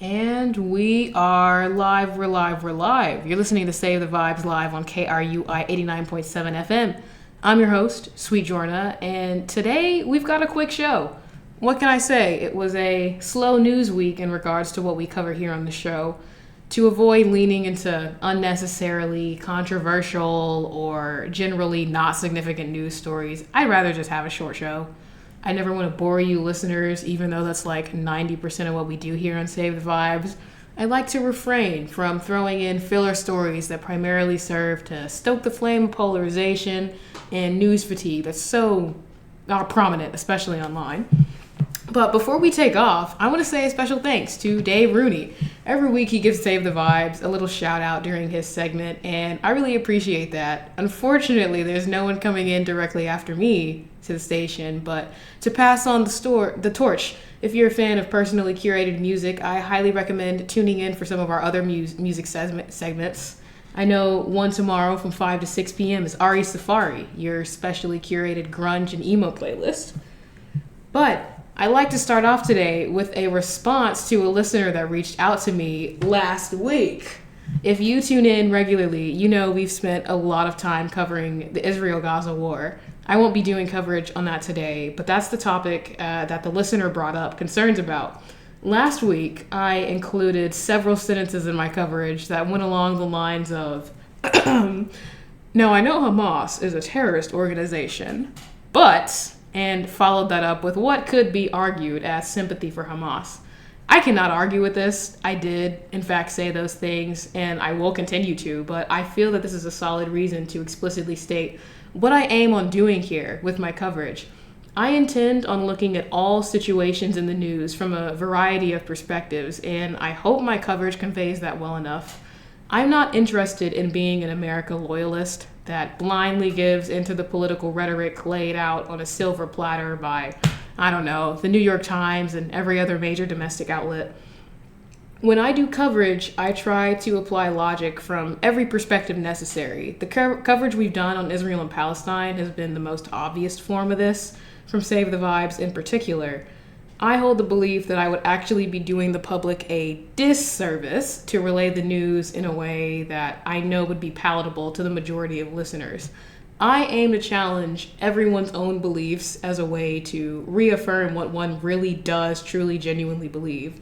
And we are live, we're live. You're listening to Save the Vibes live on KRUI 89.7 FM. I'm your host, Sweet Jorna, and today we've got a quick show. What can I say? It was a slow news week in regards to what we cover here on the show. To avoid leaning into unnecessarily controversial or generally not significant news stories, I'd rather just have a short show. I never want to bore you listeners, even though that's like 90% of what we do here on Save the Vibes. I like to refrain from throwing in filler stories that primarily serve to stoke the flame of polarization and news fatigue that's so prominent, especially online. But before we take off, I want to say a special thanks to Dave Rooney. Every week he gives Save the Vibes a little shout out during his segment, and I really appreciate that. Unfortunately, there's no one coming in directly after me to the station, but to pass on the torch, if you're a fan of personally curated music, I highly recommend tuning in for some of our other music segments. I know one tomorrow from 5 to 6 p.m. is Ari Safari, your specially curated grunge and emo playlist. But I'd like to start off today with a response to a listener that reached out to me last week. If you tune in regularly, you know we've spent a lot of time covering the Israel-Gaza war. I won't be doing coverage on that today, but that's the topic that the listener brought up concerns about. Last week, I included several sentences in my coverage that went along the lines of, "No, I know Hamas is a terrorist organization, but..." and followed that up with what could be argued as sympathy for Hamas. I cannot argue with this. I did, in fact, say those things, and I will continue to, but I feel that this is a solid reason to explicitly state what I aim on doing here with my coverage. I intend on looking at all situations in the news from a variety of perspectives, and I hope my coverage conveys that well enough. I'm not interested in being an America loyalist that blindly gives into the political rhetoric laid out on a silver platter by, I don't know, the New York Times and every other major domestic outlet. When I do coverage, I try to apply logic from every perspective necessary. The coverage we've done on Israel and Palestine has been the most obvious form of this, from Save the Vibes in particular. I hold the belief that I would actually be doing the public a disservice to relay the news in a way that I know would be palatable to the majority of listeners. I aim to challenge everyone's own beliefs as a way to reaffirm what one really does truly genuinely believe.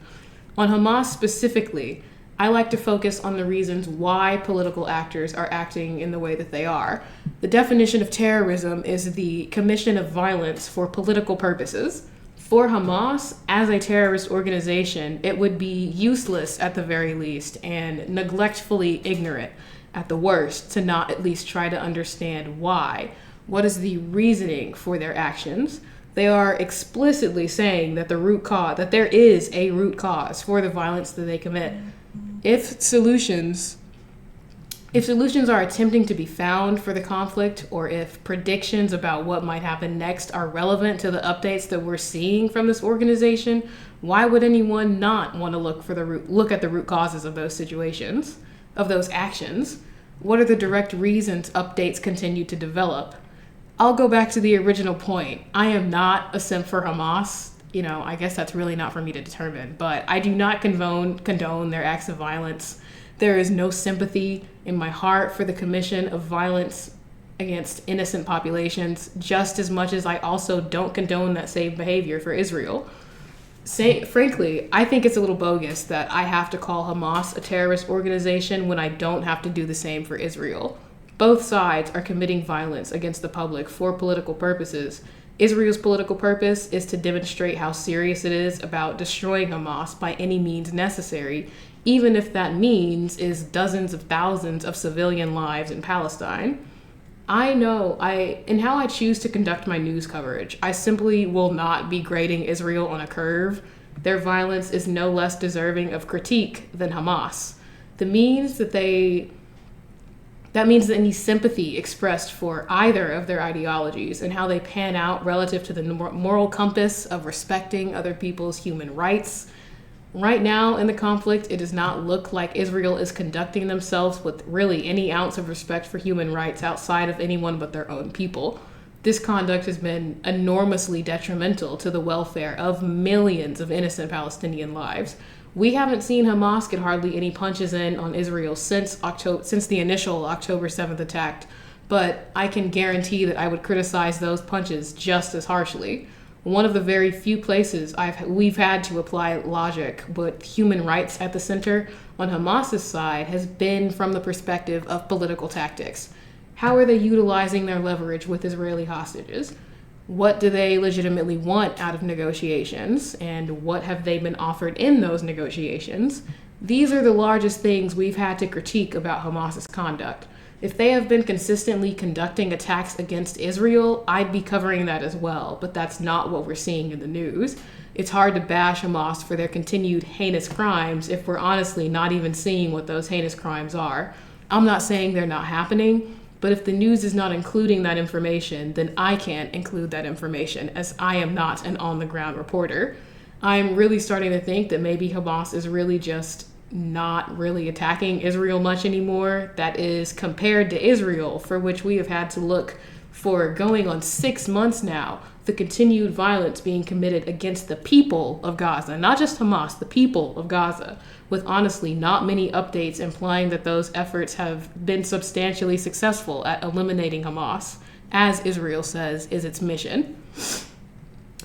On Hamas specifically, I like to focus on the reasons why political actors are acting in the way that they are. The definition of terrorism is the commission of violence for political purposes. For Hamas, as a terrorist organization, it would be useless at the very least and neglectfully ignorant at the worst to not at least try to understand why. What is the reasoning for their actions? They are explicitly saying that that there is a root cause for the violence that they commit. If solutions are attempting to be found for the conflict, or if predictions about what might happen next are relevant to the updates that we're seeing from this organization, why would anyone not want to look at the root causes of those situations, of those actions? What are the direct reasons updates continue to develop? I'll go back to the original point. I am not a simp for Hamas. I guess that's really not for me to determine, but I do not condone their acts of violence. There is no sympathy in my heart for the commission of violence against innocent populations, just as much as I also don't condone that same behavior for Israel. Frankly, I think it's a little bogus that I have to call Hamas a terrorist organization when I don't have to do the same for Israel. Both sides are committing violence against the public for political purposes. Israel's political purpose is to demonstrate how serious it is about destroying Hamas by any means necessary, even if that means is dozens of thousands of civilian lives in Palestine. In how I choose to conduct my news coverage, I simply will not be grading Israel on a curve. Their violence is no less deserving of critique than Hamas. That means that any sympathy expressed for either of their ideologies and how they pan out relative to the moral compass of respecting other people's human rights. Right now in the conflict, it does not look like Israel is conducting themselves with really any ounce of respect for human rights outside of anyone but their own people. This conduct has been enormously detrimental to the welfare of millions of innocent Palestinian lives. We haven't seen Hamas get hardly any punches in on Israel since the initial October 7th attack, but I can guarantee that I would criticize those punches just as harshly. One of the very few places we've had to apply logic, but human rights at the center on Hamas's side has been from the perspective of political tactics. How are they utilizing their leverage with Israeli hostages? What do they legitimately want out of negotiations? And what have they been offered in those negotiations? These are the largest things we've had to critique about Hamas's conduct. If they have been consistently conducting attacks against Israel, I'd be covering that as well, but that's not what we're seeing in the news. It's hard to bash Hamas for their continued heinous crimes if we're honestly not even seeing what those heinous crimes are. I'm not saying they're not happening, but if the news is not including that information, then I can't include that information, as I am not an on-the-ground reporter. I'm really starting to think that maybe Hamas is really just not really attacking Israel much anymore. That is, compared to Israel, for which we have had to look for going on 6 months now, the continued violence being committed against the people of Gaza, not just Hamas, the people of Gaza, with honestly not many updates implying that those efforts have been substantially successful at eliminating Hamas, as Israel says is its mission.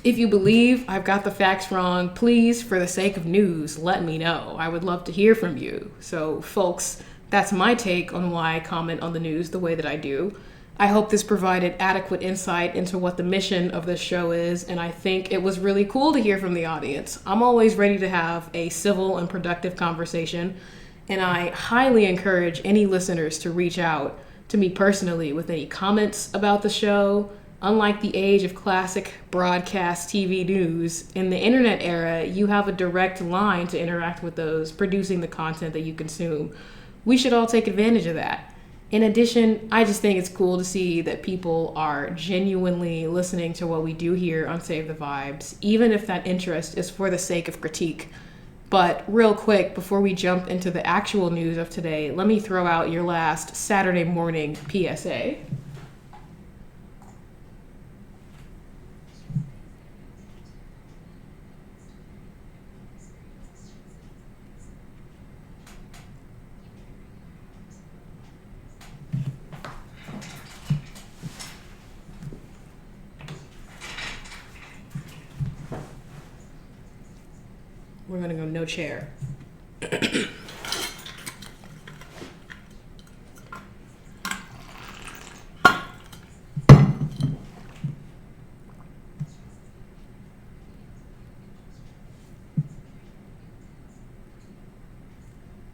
If you believe I've got the facts wrong, please, for the sake of news, let me know. I would love to hear from you. So, folks, that's my take on why I comment on the news the way that I do. I hope this provided adequate insight into what the mission of this show is, and I think it was really cool to hear from the audience. I'm always ready to have a civil and productive conversation, and I highly encourage any listeners to reach out to me personally with any comments about the show. Unlike the age of classic broadcast TV news, in the internet era, you have a direct line to interact with those producing the content that you consume. We should all take advantage of that. In addition, I just think it's cool to see that people are genuinely listening to what we do here on Save the Vibes, even if that interest is for the sake of critique. But real quick, before we jump into the actual news of today, let me throw out your last Saturday morning PSA. We're gonna go no chair.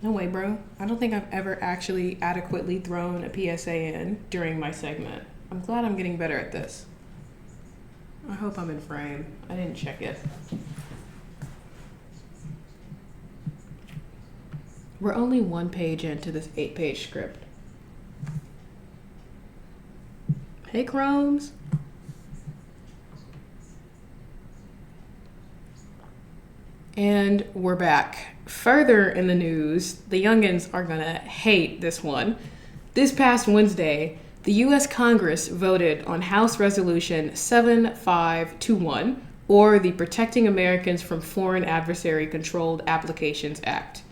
No way, bro. I don't think I've ever actually adequately thrown a PSA in during my segment. I'm glad I'm getting better at this. I hope I'm in frame. I didn't check it. We're only one page into this 8-page script. Hey, Chromes. And we're back. Further in the news, the youngins are gonna hate this one. This past Wednesday, the U.S. Congress voted on House Resolution 7521, or the Protecting Americans from Foreign Adversary Controlled Applications Act.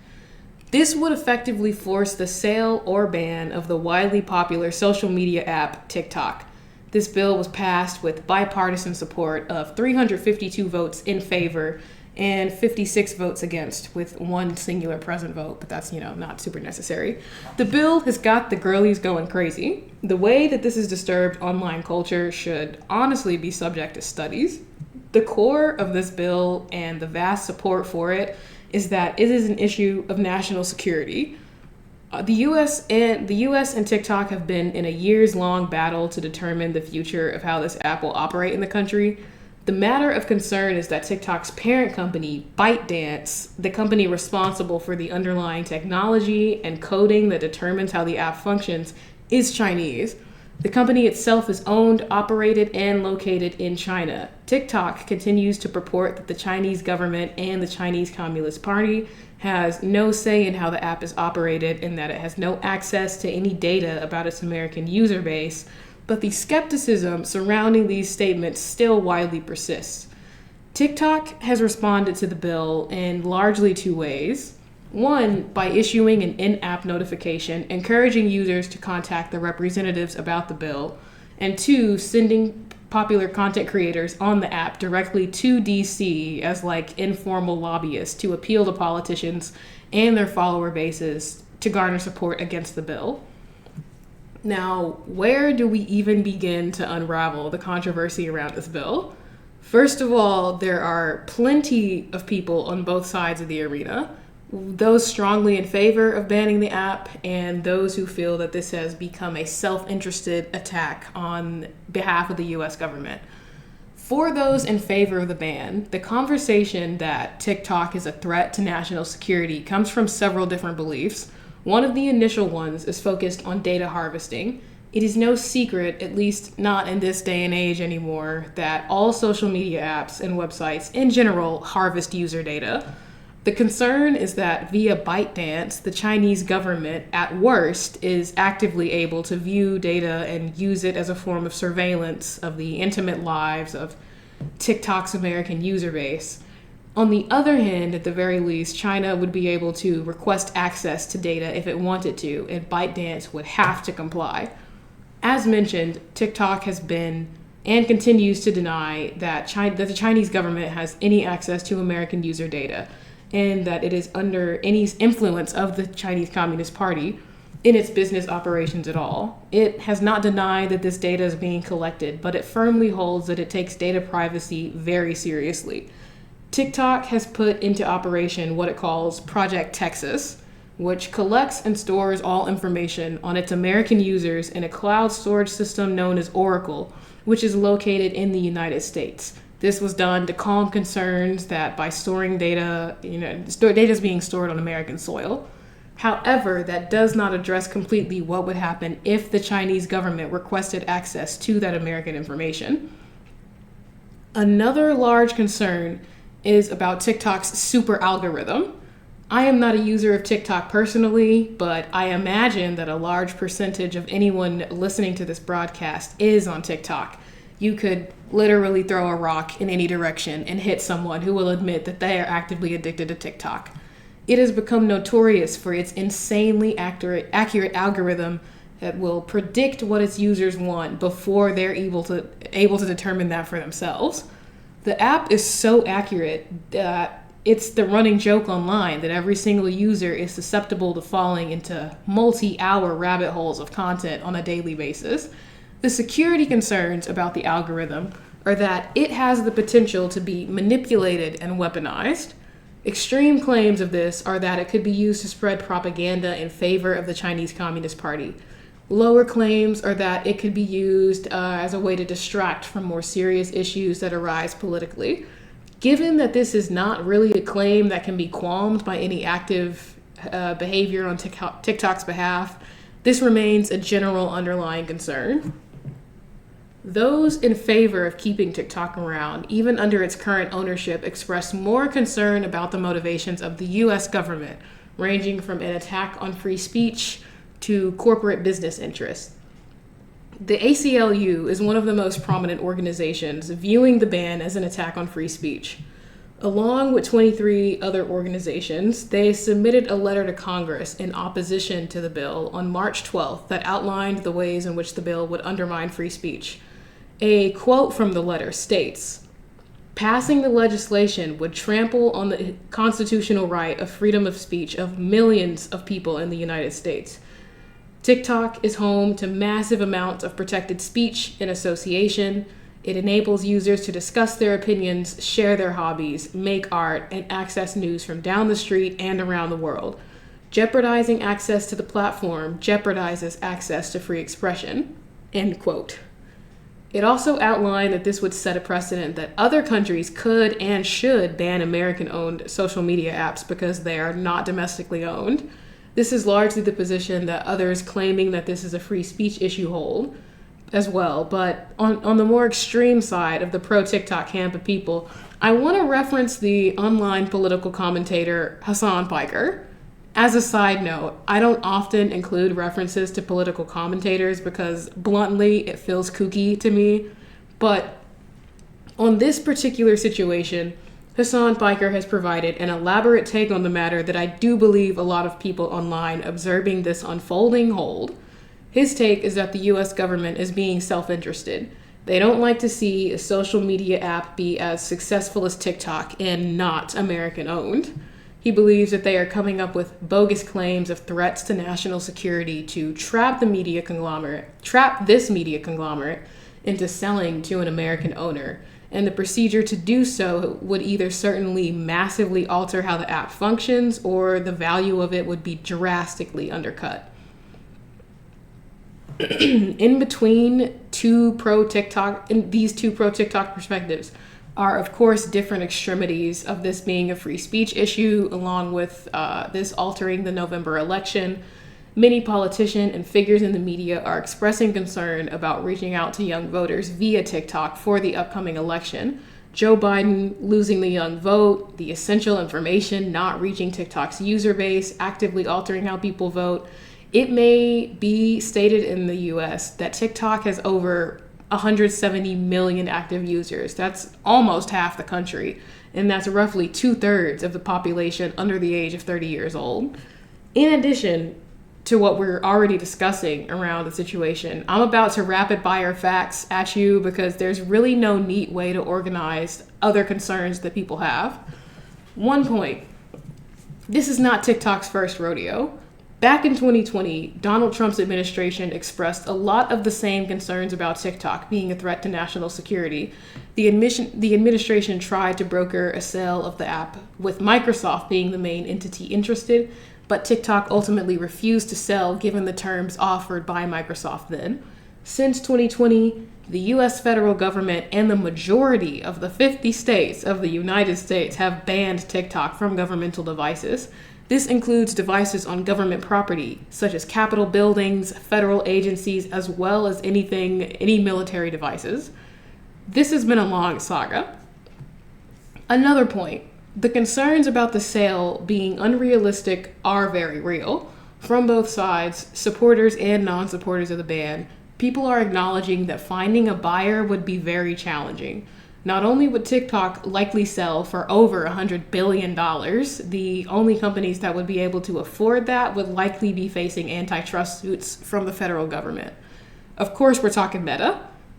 This would effectively force the sale or ban of the widely popular social media app TikTok. This bill was passed with bipartisan support of 352 votes in favor and 56 votes against, with one singular present vote, but that's, not super necessary. The bill has got the girlies going crazy. The way that this has disturbed online culture should honestly be subject to studies. The core of this bill and the vast support for it is that it is an issue of national security. The U.S. and TikTok have been in a years-long battle to determine the future of how this app will operate in the country. The matter of concern is that TikTok's parent company, ByteDance, the company responsible for the underlying technology and coding that determines how the app functions, is Chinese. The company itself is owned, operated, and located in China. TikTok continues to purport that the Chinese government and the Chinese Communist Party has no say in how the app is operated and that it has no access to any data about its American user base, but the skepticism surrounding these statements still widely persists. TikTok has responded to the bill in largely two ways. One, by issuing an in-app notification encouraging users to contact their representatives about the bill, and two, sending popular content creators on the app directly to DC as like informal lobbyists to appeal to politicians and their follower bases to garner support against the bill. Now, where do we even begin to unravel the controversy around this bill? First of all, there are plenty of people on both sides of the arena, those strongly in favor of banning the app and those who feel that this has become a self-interested attack on behalf of the US government. For those in favor of the ban, the conversation that TikTok is a threat to national security comes from several different beliefs. One of the initial ones is focused on data harvesting. It is no secret, at least not in this day and age anymore, that all social media apps and websites in general harvest user data. The concern is that via ByteDance, the Chinese government, at worst, is actively able to view data and use it as a form of surveillance of the intimate lives of TikTok's American user base. On the other hand, at the very least, China would be able to request access to data if it wanted to, and ByteDance would have to comply. As mentioned, TikTok has been and continues to deny that the Chinese government has any access to American user data, and that it is under any influence of the Chinese Communist Party in its business operations at all. It has not denied that this data is being collected, but it firmly holds that it takes data privacy very seriously. TikTok has put into operation what it calls Project Texas, which collects and stores all information on its American users in a cloud storage system known as Oracle, which is located in the United States. This was done to calm concerns that by storing data, data is being stored on American soil. However, that does not address completely what would happen if the Chinese government requested access to that American information. Another large concern is about TikTok's super algorithm. I am not a user of TikTok personally, but I imagine that a large percentage of anyone listening to this broadcast is on TikTok. You could literally throw a rock in any direction and hit someone who will admit that they are actively addicted to TikTok. It has become notorious for its insanely accurate algorithm that will predict what its users want before they're able to determine that for themselves. The app is so accurate that it's the running joke online that every single user is susceptible to falling into multi-hour rabbit holes of content on a daily basis. The security concerns about the algorithm are that it has the potential to be manipulated and weaponized. Extreme claims of this are that it could be used to spread propaganda in favor of the Chinese Communist Party. Lower claims are that it could be used as a way to distract from more serious issues that arise politically. Given that this is not really a claim that can be qualmed by any active behavior on TikTok's behalf, this remains a general underlying concern. Those in favor of keeping TikTok around, even under its current ownership, express more concern about the motivations of the US government, ranging from an attack on free speech to corporate business interests. The ACLU is one of the most prominent organizations viewing the ban as an attack on free speech. Along with 23 other organizations, they submitted a letter to Congress in opposition to the bill on March 12th that outlined the ways in which the bill would undermine free speech. A quote from the letter states, "Passing the legislation would trample on the constitutional right of freedom of speech of millions of people in the United States. TikTok is home to massive amounts of protected speech and association. It enables users to discuss their opinions, share their hobbies, make art, and access news from down the street and around the world. Jeopardizing access to the platform jeopardizes access to free expression." End quote. It also outlined that this would set a precedent that other countries could and should ban American-owned social media apps because they are not domestically owned. This is largely the position that others claiming that this is a free speech issue hold as well. But on the more extreme side of the pro-TikTok camp of people, I want to reference the online political commentator Hassan Piker. As a side note, I don't often include references to political commentators because, bluntly, it feels kooky to me. But On this particular situation, Hassan Piker has provided an elaborate take on the matter that I do believe a lot of people online observing this unfolding hold. His take is that the US government is being self-interested. They don't like to see a social media app be as successful as TikTok and not American owned. He believes that they are coming up with bogus claims of threats to national security to trap this media conglomerate into selling to an American owner. And the procedure to do so would either certainly massively alter how the app functions, or the value of it would be drastically undercut. In between these two pro-TikTok perspectives are, of course, different extremities of this being a free speech issue, along with this altering the November election. Many politicians and figures in the media are expressing concern about reaching out to young voters via TikTok for the upcoming election. Joe Biden losing the young vote, the essential information not reaching TikTok's user base, actively altering how people vote. It may be stated in the US that TikTok has over 170 million active users. That's almost half the country, and that's roughly 2/3 of the population under the age of 30 years old. In addition to what we're already discussing around the situation, I'm about to rapid fire facts at you because there's really no neat way to organize other concerns that people have. 1 point. This is not TikTok's first rodeo. Back in 2020, Donald Trump's administration expressed a lot of the same concerns about TikTok being a threat to national security. The administration tried to broker a sale of the app, with Microsoft being the main entity interested, but TikTok ultimately refused to sell given the terms offered by Microsoft then. Since 2020, the US federal government and the majority of the 50 states of the United States have banned TikTok from governmental devices. This includes devices on government property, such as Capitol buildings, federal agencies, as well as any military devices. This has been a long saga. Another point, the concerns about the sale being unrealistic are very real. From both sides, supporters and non-supporters of the ban, people are acknowledging that finding a buyer would be very challenging. Not only would TikTok likely sell for over $100 billion, the only companies that would be able to afford that would likely be facing antitrust suits from the federal government. Of course, we're talking Meta.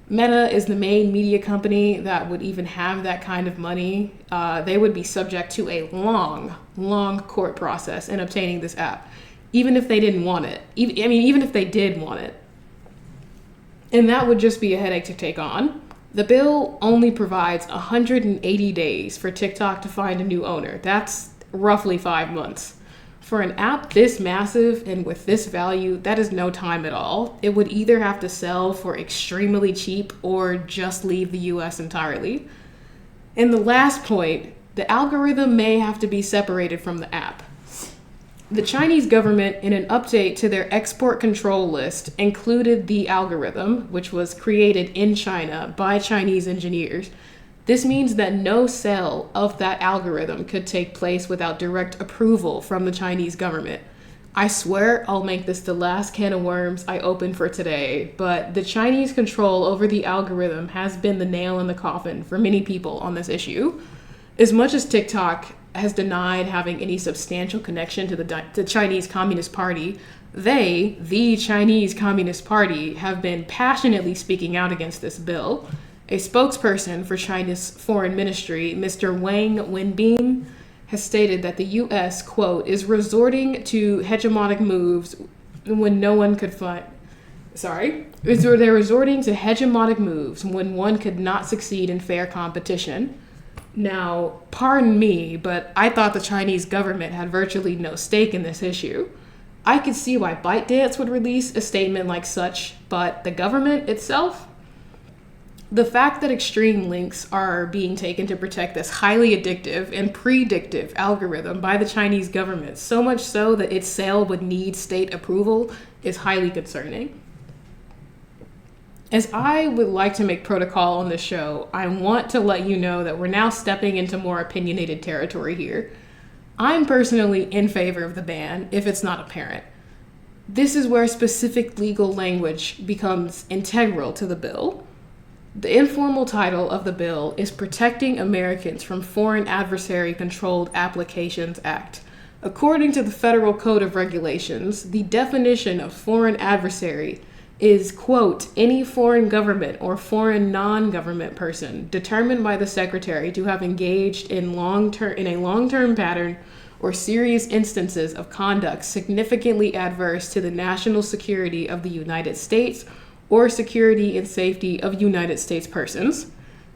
Meta is the main media company that would even have that kind of money. They would be subject to a long court process in obtaining this app, even if they didn't want it. Even if they did want it. And that would just be a headache to take on. The bill only provides 180 days for TikTok to find a new owner. That's roughly 5 months. For an app this massive and with this value, that is no time at all. It would either have to sell for extremely cheap or just leave the US entirely. And the last point, the algorithm may have to be separated from the app. The Chinese government, in an update to their export control list, included the algorithm, which was created in China by Chinese engineers. This means that no sale of that algorithm could take place without direct approval from the Chinese government. I swear I'll make this the last can of worms I open for today, but the Chinese control over the algorithm has been the nail in the coffin for many people on this issue. As much as TikTok has denied having any substantial connection to the Chinese Communist Party, the Chinese Communist Party, have been passionately speaking out against this bill. A spokesperson for China's foreign ministry, Mr. Wang Wenbin, has stated that the U.S., quote, is resorting to hegemonic moves when no one could find... They're resorting to hegemonic moves when one could not succeed in fair competition. Now, pardon me, but I thought the Chinese government had virtually no stake in this issue. I could see why ByteDance would release a statement like such, but the government itself? The fact that extreme links are being taken to protect this highly addictive and predictive algorithm by the Chinese government, so much so that its sale would need state approval, is highly concerning. As I would like to make protocol on this show, I want to let you know that we're now stepping into more opinionated territory here. I'm personally in favor of the ban if it's not apparent. This is where specific legal language becomes integral to the bill. The informal title of the bill is Protecting Americans from Foreign Adversary Controlled Applications Act. According to the Federal Code of Regulations, the definition of foreign adversary is, quote, any foreign government or foreign non-government person determined by the Secretary to have engaged in a long-term pattern or serious instances of conduct significantly adverse to the national security of the United States or security and safety of United States persons.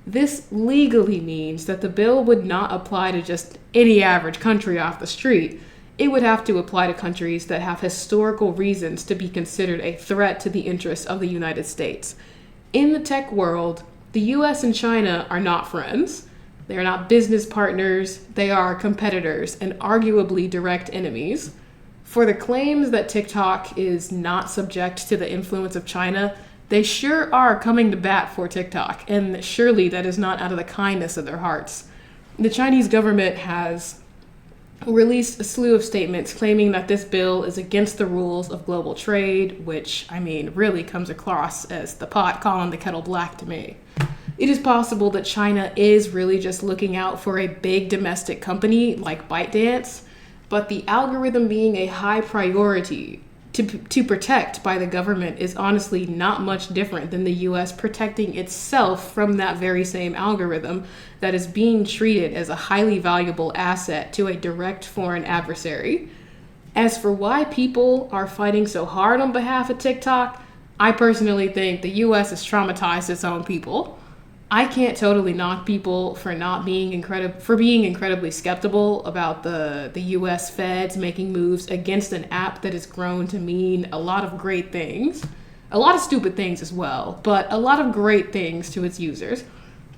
This legally means that the bill would not apply to just any average country off the street. It would have to apply to countries that have historical reasons to be considered a threat to the interests of the United States. In the tech world, the US and China are not friends. They are not business partners. They are competitors and arguably direct enemies. For the claims that TikTok is not subject to the influence of China, they sure are coming to bat for TikTok, and surely that is not out of the kindness of their hearts. The Chinese government has released a slew of statements claiming that this bill is against the rules of global trade, which, really comes across as the pot calling the kettle black to me. It is possible that China is really just looking out for a big domestic company like ByteDance, but the algorithm being a high priority to protect by the government is honestly not much different than the US protecting itself from that very same algorithm that is being treated as a highly valuable asset to a direct foreign adversary. As for why people are fighting so hard on behalf of TikTok, I personally think the US has traumatized its own people. I can't totally knock people for being incredibly skeptical about the US feds making moves against an app that has grown to mean a lot of great things. A lot of stupid things as well, but a lot of great things to its users.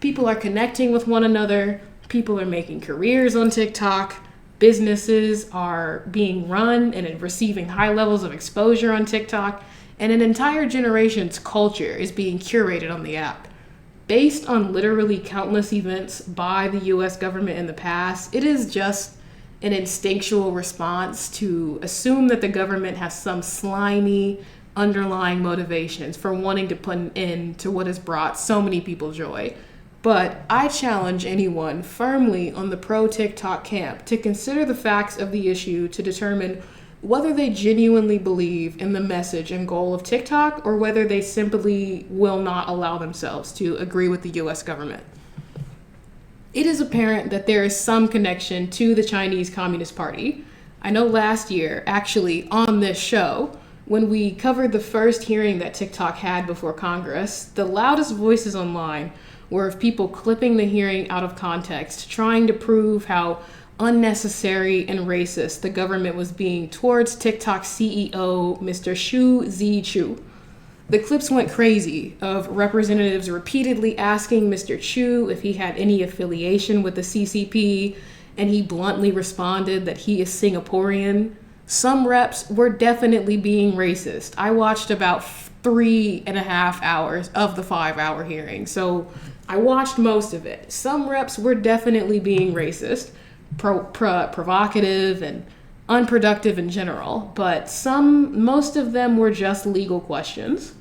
People are connecting with one another, people are making careers on TikTok, businesses are being run and receiving high levels of exposure on TikTok, and an entire generation's culture is being curated on the app. Based on literally countless events by the US government in the past, it is just an instinctual response to assume that the government has some slimy underlying motivations for wanting to put an end to what has brought so many people joy. But I challenge anyone firmly on the pro-TikTok camp to consider the facts of the issue to determine whether they genuinely believe in the message and goal of TikTok or whether they simply will not allow themselves to agree with the US government. It is apparent that there is some connection to the Chinese Communist Party. I know last year, actually on this show, when we covered the first hearing that TikTok had before Congress, the loudest voices online were of people clipping the hearing out of context, trying to prove how unnecessary and racist the government was being towards TikTok CEO Mr. Xu Zichu. The clips went crazy of representatives repeatedly asking Mr. Chu if he had any affiliation with the CCP, and he bluntly responded that he is Singaporean. Some reps were definitely being racist. I watched about 3.5 hours of the 5-hour hearing, so I watched most of it. Some reps were definitely being racist, provocative and unproductive in general, but most of them were just legal questions.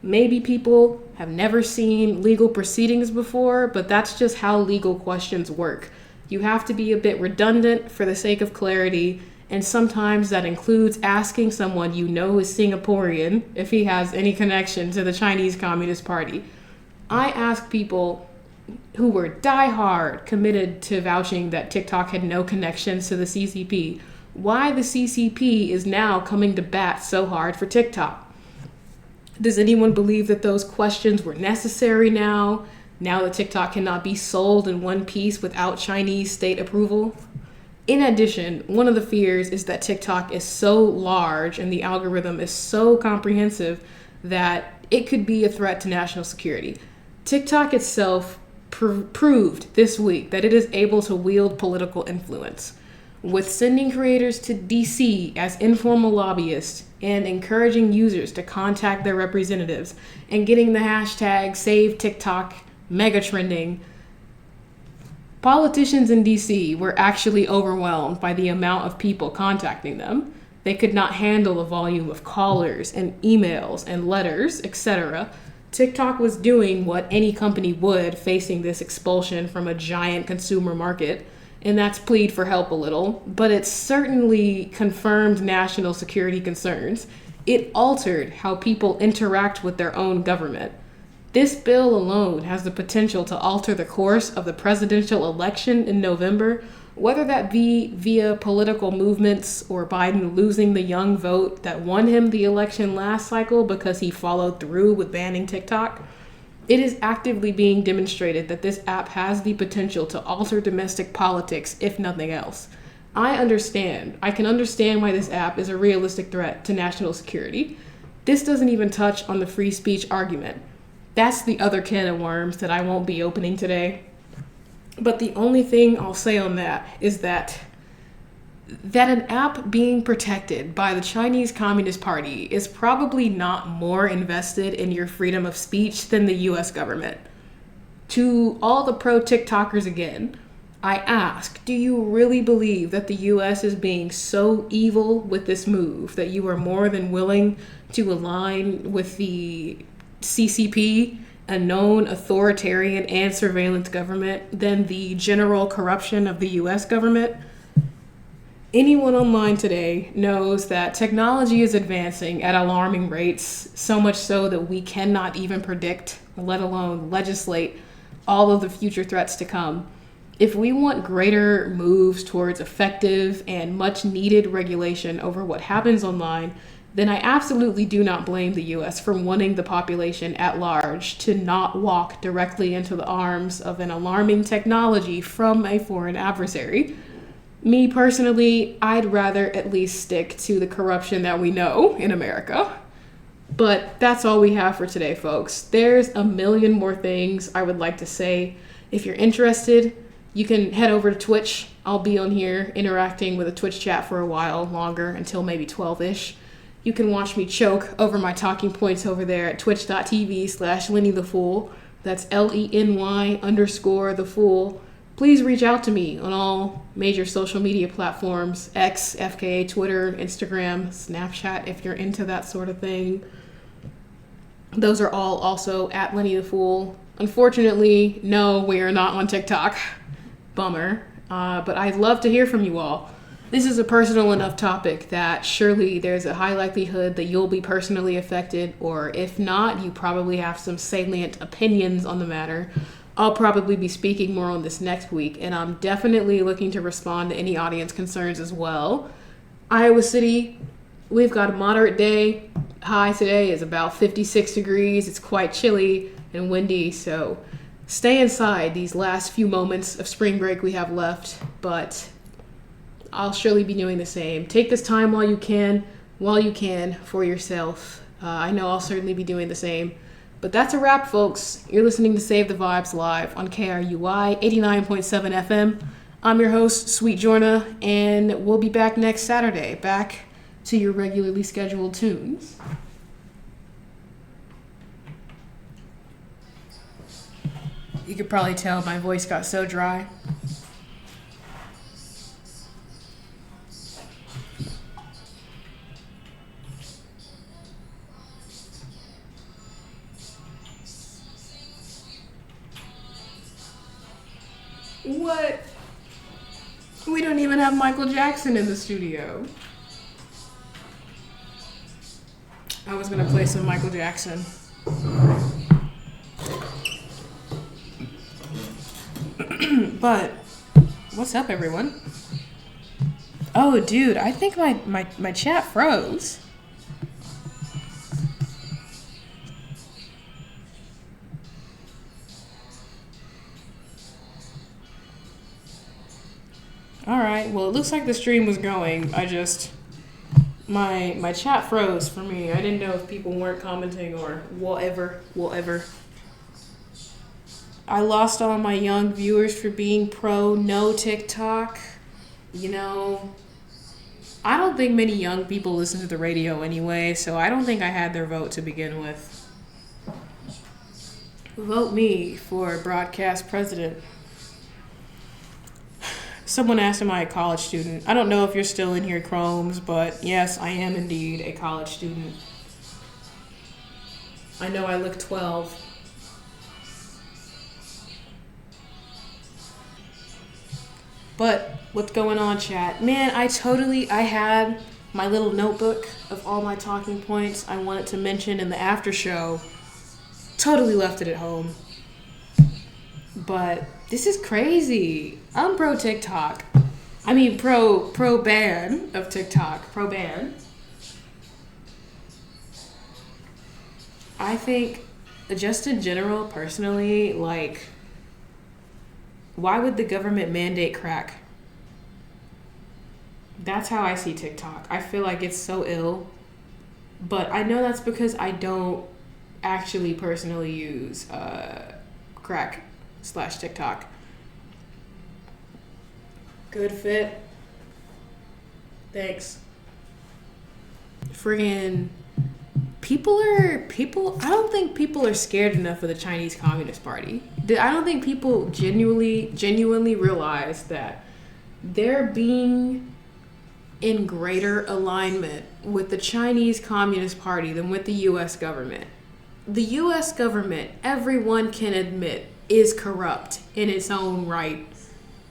Maybe people have never seen legal proceedings before, but that's just how legal questions work. You have to be a bit redundant for the sake of clarity, and sometimes that includes asking someone you know is Singaporean if he has any connection to the Chinese Communist Party. I asked people who were diehard committed to vouching that TikTok had no connections to the CCP, why the CCP is now coming to bat so hard for TikTok. Does anyone believe that those questions were necessary now that TikTok cannot be sold in one piece without Chinese state approval? In addition, one of the fears is that TikTok is so large and the algorithm is so comprehensive that it could be a threat to national security. TikTok itself proved this week that it is able to wield political influence, with sending creators to DC as informal lobbyists and encouraging users to contact their representatives and getting the hashtag #SaveTikTok mega trending. Politicians in DC were actually overwhelmed by the amount of people contacting them. They could not handle the volume of callers and emails and letters, etc. TikTok was doing what any company would facing this expulsion from a giant consumer market, and that's plead for help a little, but it certainly confirmed national security concerns. It altered how people interact with their own government. This bill alone has the potential to alter the course of the presidential election in November, whether that be via political movements or Biden losing the young vote that won him the election last cycle because he followed through with banning TikTok. It is actively being demonstrated that this app has the potential to alter domestic politics, if nothing else. I can understand why this app is a realistic threat to national security. This doesn't even touch on the free speech argument. That's the other can of worms that I won't be opening today. But the only thing I'll say on that is that an app being protected by the Chinese Communist Party is probably not more invested in your freedom of speech than the US government. To all the pro-TikTokers again, I ask, do you really believe that the US is being so evil with this move that you are more than willing to align with the CCP, a known authoritarian and surveillance government, than the general corruption of the US government? Anyone online today knows that technology is advancing at alarming rates, so much so that we cannot even predict, let alone legislate, all of the future threats to come. If we want greater moves towards effective and much needed regulation over what happens online, then I absolutely do not blame the US for wanting the population at large to not walk directly into the arms of an alarming technology from a foreign adversary. Me personally, I'd rather at least stick to the corruption that we know in America. But that's all we have for today, folks. There's a million more things I would like to say. If you're interested, you can head over to Twitch. I'll be on here interacting with a Twitch chat for a while longer, until maybe 12-ish. You can watch me choke over my talking points over there at twitch.tv/LennyTheFool. That's LENY_TheFool. Please reach out to me on all major social media platforms: X, FKA, Twitter, Instagram, Snapchat, if you're into that sort of thing. Those are all also at Lenny the Fool. Unfortunately, no, we are not on TikTok. Bummer. But I'd love to hear from you all. This is a personal enough topic that surely there's a high likelihood that you'll be personally affected, or if not, you probably have some salient opinions on the matter. I'll probably be speaking more on this next week, and I'm definitely looking to respond to any audience concerns as well. Iowa City, we've got a moderate day. High today is about 56 degrees. It's quite chilly and windy, so stay inside these last few moments of spring break we have left, but I'll surely be doing the same. Take this time while you can for yourself. I know I'll certainly be doing the same. But that's a wrap, folks. You're listening to Save the Vibes live on KRUI 89.7 FM. I'm your host, Sweet Jorna, and we'll be back next Saturday, back to your regularly scheduled tunes. You could probably tell my voice got so dry. What? We don't even have Michael Jackson in the studio. I was gonna play some Michael Jackson. But what's up, everyone? Oh, dude, I think my chat froze. Alright, well, it looks like the stream was going. My chat froze for me. I didn't know if people weren't commenting or whatever. I lost all my young viewers for being pro no TikTok. You know, I don't think many young people listen to the radio anyway, so I don't think I had their vote to begin with. Vote me for broadcast president. Someone asked, am I a college student? I don't know if you're still in here, Chromes, but yes, I am indeed a college student. I know I look 12. But what's going on, chat? Man, I had my little notebook of all my talking points I wanted to mention in the after show. Totally left it at home. But this is crazy. I'm pro TikTok. I mean pro ban of TikTok. Pro ban. I think just in general, personally, like, why would the government mandate crack? That's how I see TikTok. I feel like it's so ill. But I know that's because I don't actually personally use crack / TikTok. Good fit. Thanks. Friggin' people, I don't think people are scared enough of the Chinese Communist Party. I don't think people genuinely realize that they're being in greater alignment with the Chinese Communist Party than with the US government. The US government, everyone can admit, is corrupt in its own right,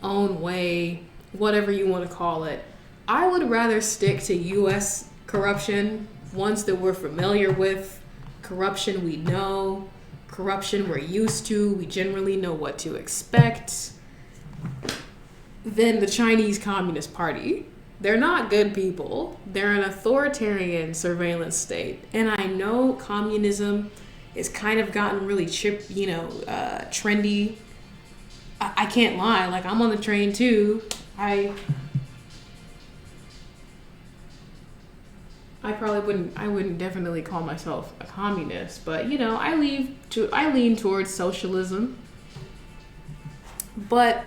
own way, whatever you want to call it. I would rather stick to US corruption, ones that we're familiar with, corruption we know, corruption we're used to, we generally know what to expect, than the Chinese Communist Party. They're not good people. They're an authoritarian surveillance state. And I know communism has kind of gotten really trendy. I can't lie. Like, I'm on the train too. I wouldn't definitely call myself a communist, but I lean towards socialism. But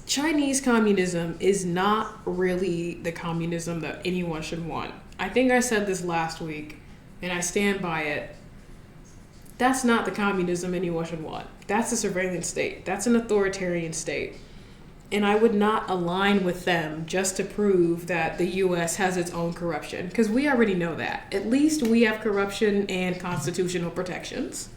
Chinese communism is not really the communism that anyone should want. I think I said this last week, and I stand by it. That's not the communism anyone should want. That's a surveillance state. That's an authoritarian state. And I would not align with them just to prove that the US has its own corruption, because we already know that. At least we have corruption and constitutional protections.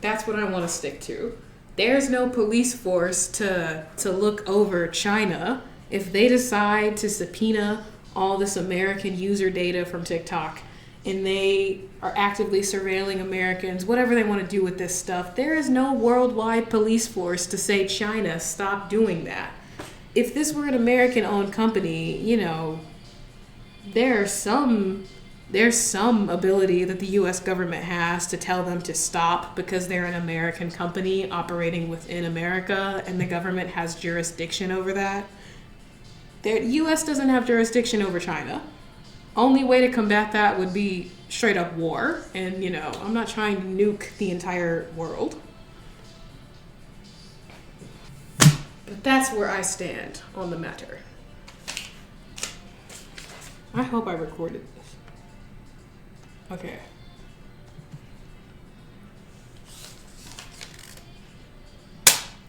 That's what I want to stick to. There's no police force to look over China if they decide to subpoena all this American user data from TikTok and they are actively surveilling Americans, whatever they want to do with this stuff. There is no worldwide police force to say, China, stop doing that. If this were an American-owned company, there's some ability that the U.S. government has to tell them to stop because they're an American company operating within America and the government has jurisdiction over that. The U.S. doesn't have jurisdiction over China. Only way to combat that would be straight up war. And, I'm not trying to nuke the entire world. But that's where I stand on the matter. I hope I recorded this. Okay.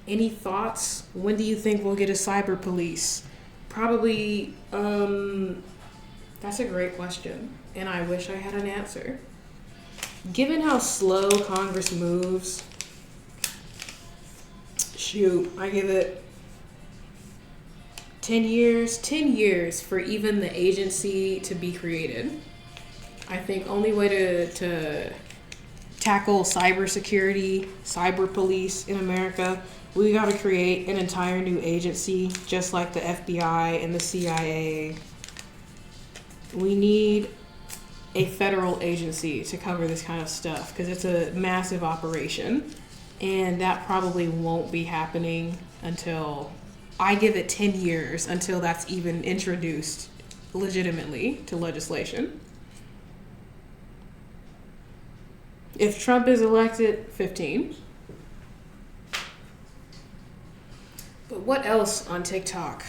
Any thoughts? When do you think we'll get a cyber police? Probably, that's a great question. And I wish I had an answer. Given how slow Congress moves, I give it 10 years for even the agency to be created. I think only way to tackle cybersecurity, cyber police in America, we got to create an entire new agency, just like the FBI and the CIA. We need a federal agency to cover this kind of stuff because it's a massive operation, and that probably won't be happening until, I give it 10 years until that's even introduced legitimately to legislation. If Trump is elected, 15. But what else on TikTok?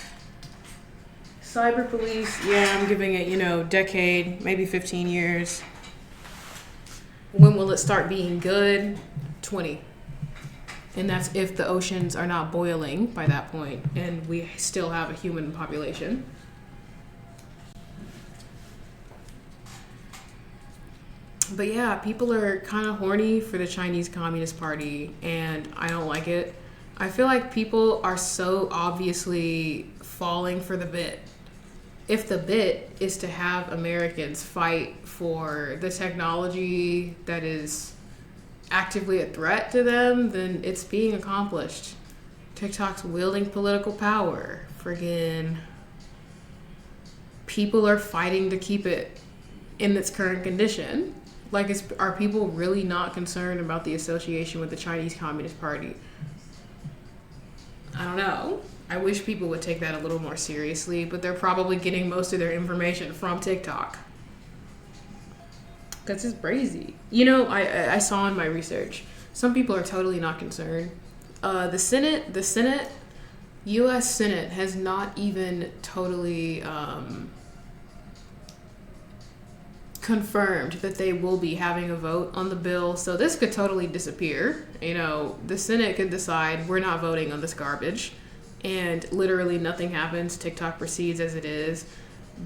Cyber police, yeah, I'm giving it, decade, maybe 15 years. When will it start being good? 20. And that's if the oceans are not boiling by that point and we still have a human population. But yeah, people are kind of horny for the Chinese Communist Party, and I don't like it. I feel like people are so obviously falling for the bit. If the bit is to have Americans fight for the technology that is actively a threat to them, then it's being accomplished. TikTok's wielding political power. Friggin' people are fighting to keep it in its current condition. Like, are people really not concerned about the association with the Chinese Communist Party? I don't know. I wish people would take that a little more seriously, but they're probably getting most of their information from TikTok. Because it's crazy. You know, I saw in my research, some people are totally not concerned. The Senate, U.S. Senate has not even totally confirmed that they will be having a vote on the bill. So this could totally disappear. You know, the Senate could decide we're not voting on this garbage, and literally nothing happens. TikTok proceeds as it is.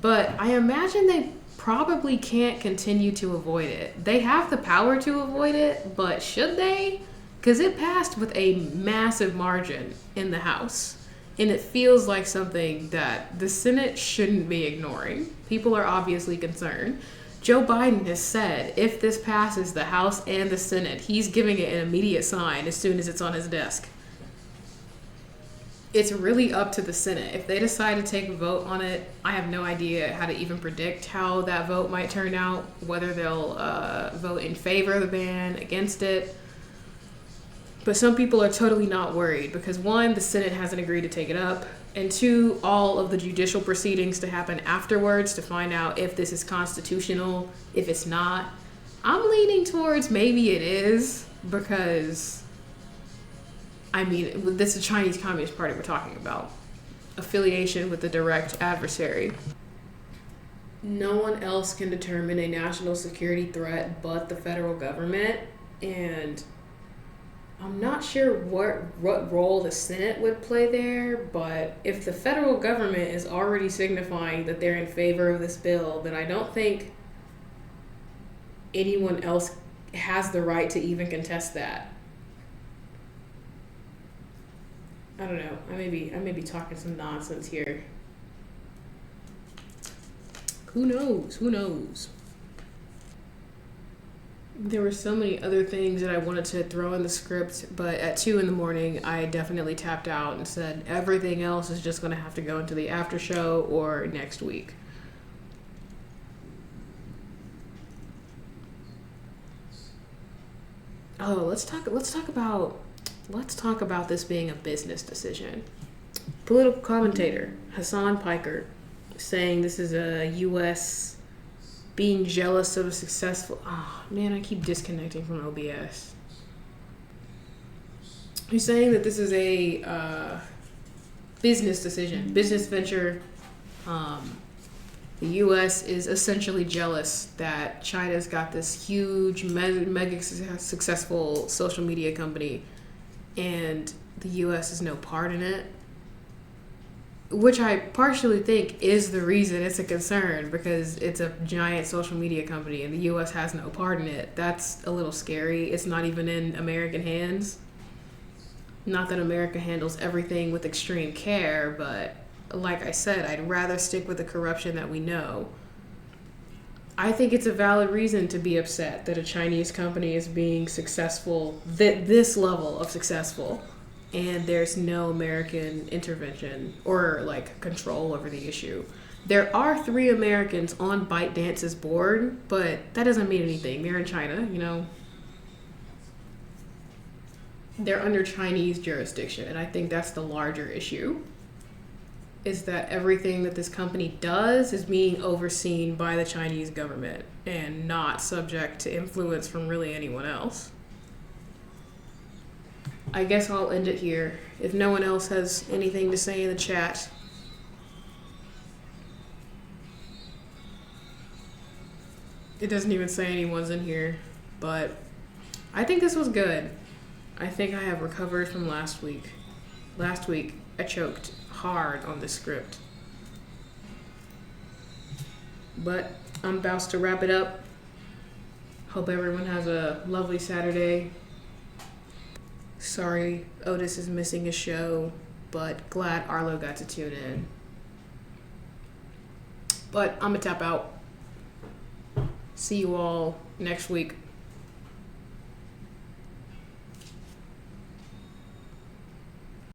But I imagine they probably can't continue to avoid it. They have the power to avoid it, but should they? Because it passed with a massive margin in the House. And it feels like something that the Senate shouldn't be ignoring. People are obviously concerned. Joe Biden has said if this passes the House and the Senate, he's giving it an immediate sign as soon as it's on his desk. It's really up to the Senate. If they decide to take a vote on it, I have no idea how to even predict how that vote might turn out, whether they'll vote in favor of the ban, against it. But some people are totally not worried because, one, the Senate hasn't agreed to take it up, and two, all of the judicial proceedings to happen afterwards to find out if this is constitutional, if it's not. I'm leaning towards maybe it is, because, I mean, this is the Chinese Communist Party we're talking about. Affiliation with the direct adversary. No one else can determine a national security threat but the federal government, and I'm not sure what role the Senate would play there, but if the federal government is already signifying that they're in favor of this bill, then I don't think anyone else has the right to even contest that. I don't know. I may be talking some nonsense here. Who knows? Who knows? There were so many other things that I wanted to throw in the script, but at 2 a.m, I definitely tapped out and said everything else is just going to have to go into the after show or next week. Oh, let's talk about this being a business decision. Political commentator Hassan Piker saying this is a U.S. being jealous of a successful... Oh, man, I keep disconnecting from OBS. He's saying that this is a business decision, business venture. The U.S. is essentially jealous that China's got this huge, mega successful social media company, and the U.S. has no part in it. Which I partially think is the reason it's a concern, because it's a giant social media company and the U.S. has no part in it. That's a little scary. It's not even in American hands. Not that America handles everything with extreme care, but like I said, I'd rather stick with the corruption that we know. I think it's a valid reason to be upset that a Chinese company is being successful, this level of successful, and there's no American intervention or like control over the issue. There are 3 Americans on ByteDance's board, but that doesn't mean anything. They're in China, you know. They're under Chinese jurisdiction, and I think that's the larger issue, is that everything that this company does is being overseen by the Chinese government and not subject to influence from really anyone else. I guess I'll end it here. If no one else has anything to say in the chat. It doesn't even say anyone's in here, but I think this was good. I think I have recovered from last week. Last week, I choked hard on this script. But I'm about to wrap it up. Hope everyone has a lovely Saturday. Sorry Otis is missing a show, but glad Arlo got to tune in. But I'm gonna tap out. See you all next week.